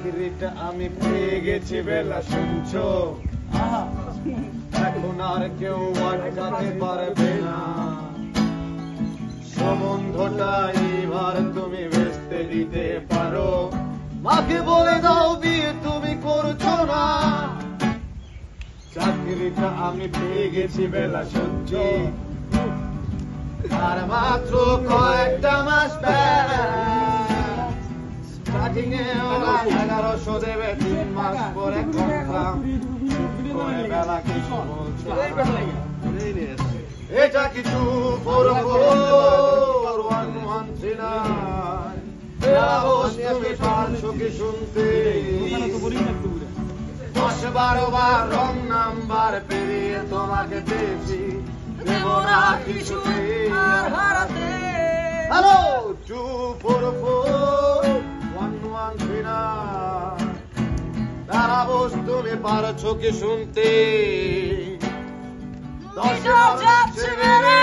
চাকরিটা আমি পেয়ে গেছি বেলা শুনছো, এখন আর কেউ আটকাতে পারবে না। সম্বন্ধটা এবার তুমি বেচতে দিতে পারো, মাকে বলে দাও বিয়ে তুমি করছো না। চাকরিটা আমি পেয়ে গেছি বেলা শুনছো, আর মাত্র কয়েকটা মাস স্টার্টিং এ ওরা 1100 দেবে, 3 মাস পরে কনফার্ম করে বেলা কিছু বলছো। এটা কিছু 44139 তুমি পারছো কি শুনতে? 10-12 বার রং নাম্বার পেরিয়ে তোমাকে পেয়েছি, দেব না কিছুতে আর হারাতে। হ্যালো 2441139 তারা বস তুমি পারছো কি শুনতে? 10 যাচ্ছে মেরে